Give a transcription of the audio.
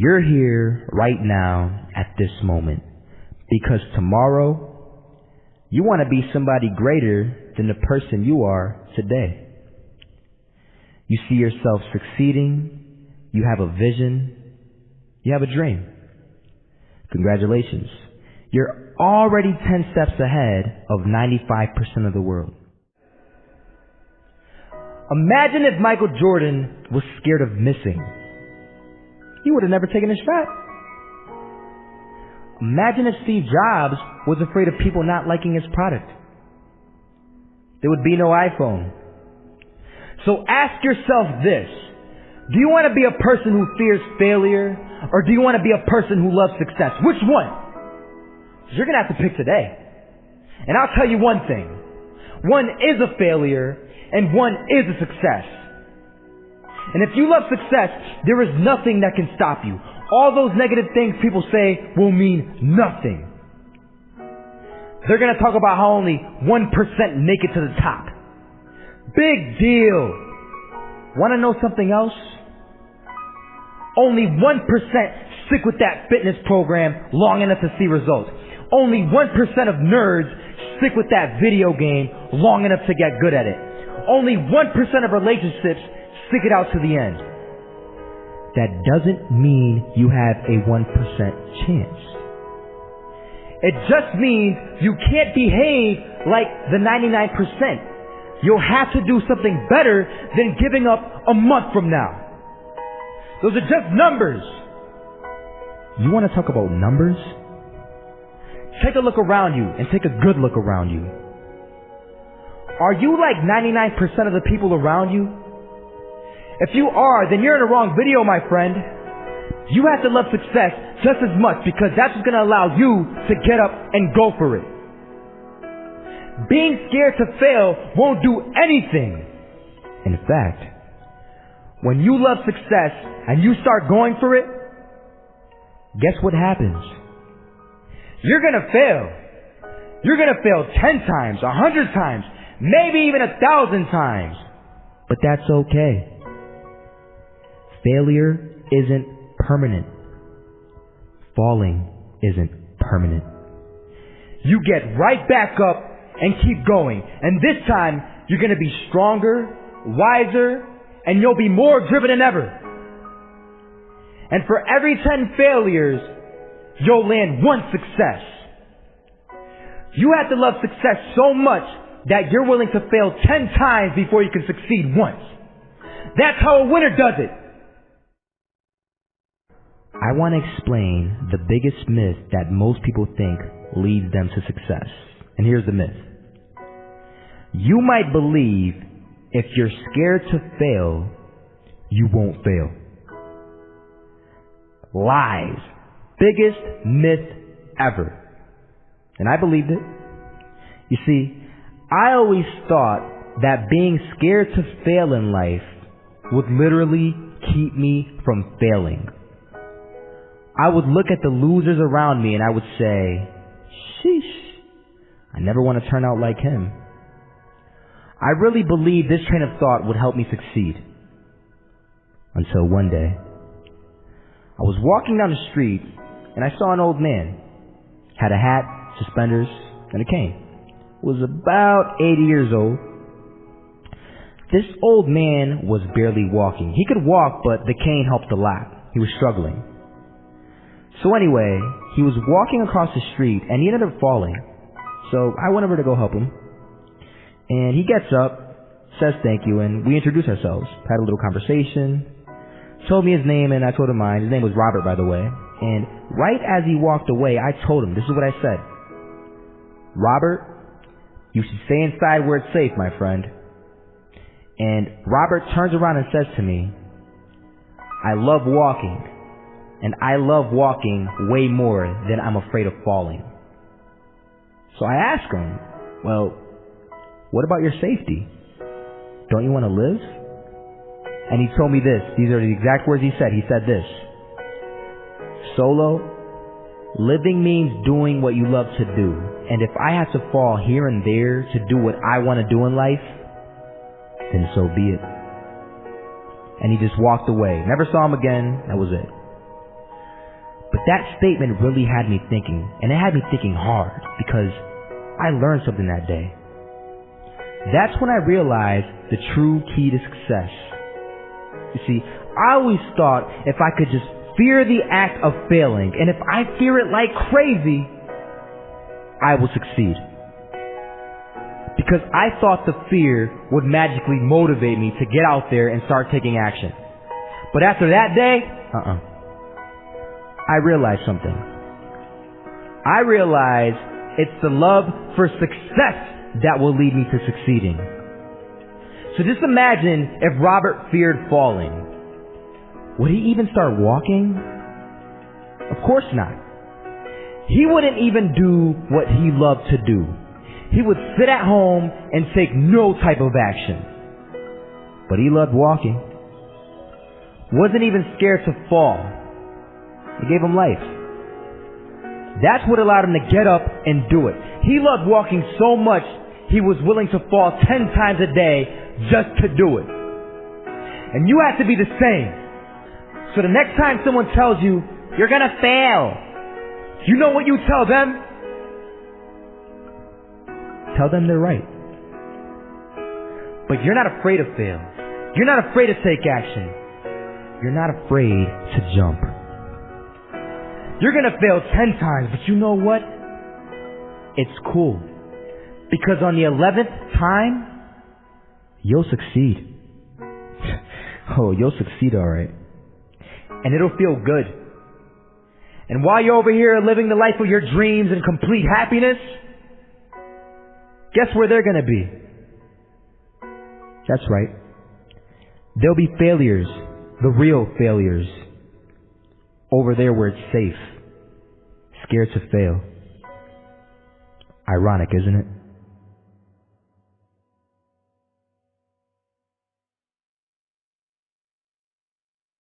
You're here right now at this moment because tomorrow you want to be somebody greater than the person you are today. You see yourself succeeding, you have a vision, you have a dream. Congratulations. You're already 10 steps ahead of 95% of the world. Imagine if Michael Jordan was scared of missing. He would have never taken a shot. Imagine if Steve Jobs was afraid of people not liking his product. There would be no iPhone. So ask yourself this. Do you want to be a person who fears failure, or do you want to be a person who loves success? Which one? You're going to have to pick today. And I'll tell you one thing. One is a failure, and one is a success. And if you love success, there is nothing that can stop you. All those negative things people say will mean nothing. They're going to talk about how only 1% make it to the top. Big deal. Want to know something else? Only 1% stick with that fitness program long enough to see results. Only 1% of nerds stick with that video game long enough to get good at it. Only 1% of relationships stick it out to the end. That doesn't mean you have a 1% chance. It just means you can't behave like the 99%. You'll have to do something better than giving up a month from now. Those are just numbers. You want to talk about numbers? Take a look around you and take a good look around you. Are you like 99% of the people around you? If you are, then you're in the wrong video, my friend. You have to love success just as much because that's what's going to allow you to get up and go for it. Being scared to fail won't do anything. In fact, when you love success and you start going for it, guess what happens? You're going to fail. You're going to fail 10 times, 100 times, maybe even 1,000 times. But that's okay. Failure isn't permanent. Falling isn't permanent. You get right back up and keep going. And this time, you're going to be stronger, wiser, and you'll be more driven than ever. And for every 10 failures, you'll land one success. You have to love success so much that you're willing to fail 10 times before you can succeed once. That's how a winner does it. I want to explain the biggest myth that most people think leads them to success. And here's the myth. You might believe if you're scared to fail, you won't fail. Lies. Biggest myth ever. And I believed it. You see, I always thought that being scared to fail in life would literally keep me from failing. I would look at the losers around me and I would say, sheesh, I never want to turn out like him. I really believed this train of thought would help me succeed. Until one day, I was walking down the street and I saw an old man. Had a hat, suspenders, and a cane. Was about 80 years old. This old man was barely walking. He could walk, but the cane helped a lot. He was struggling. So anyway, he was walking across the street and he ended up falling. So I went over to go help him. And he gets up, says thank you, and we introduced ourselves. Had a little conversation. Told me his name and I told him mine. His name was Robert, by the way. And right as he walked away, I told him, this is what I said. Robert, you should stay inside where it's safe, my friend. And Robert turns around and says to me, I love walking. And I love walking way more than I'm afraid of falling. So I asked him, well, what about your safety? Don't you want to live? And he told me this. These are the exact words he said. He said this. Solo, living means doing what you love to do. And if I have to fall here and there to do what I want to do in life, then so be it. And he just walked away. Never saw him again. That was it. But that statement really had me thinking, and it had me thinking hard, because I learned something that day. That's when I realized the true key to success. You see, I always thought if I could just fear the act of failing, and if I fear it like crazy, I will succeed. Because I thought the fear would magically motivate me to get out there and start taking action. But after that day, I realized something. I realized it's the love for success that will lead me to succeeding. So just imagine if Robert feared falling. Would he even start walking? Of course not. He wouldn't even do what he loved to do. He would sit at home and take no type of action. But he loved walking. Wasn't even scared to fall. It gave him life. That's what allowed him to get up and do it. He loved walking so much, he was willing to fall 10 times a day just to do it. And you have to be the same. So the next time someone tells you, you're gonna fail, you know what you tell them? Tell them they're right. But you're not afraid to fail. You're not afraid to take action. You're not afraid to jump. You're gonna fail 10 times, but you know what? It's cool. Because on the 11th time, you'll succeed. Oh, you'll succeed alright. And it'll feel good. And while you're over here living the life of your dreams and complete happiness, guess where they're gonna be? That's right. There'll be failures, the real failures, over there where it's safe, scared to fail. Ironic, isn't it?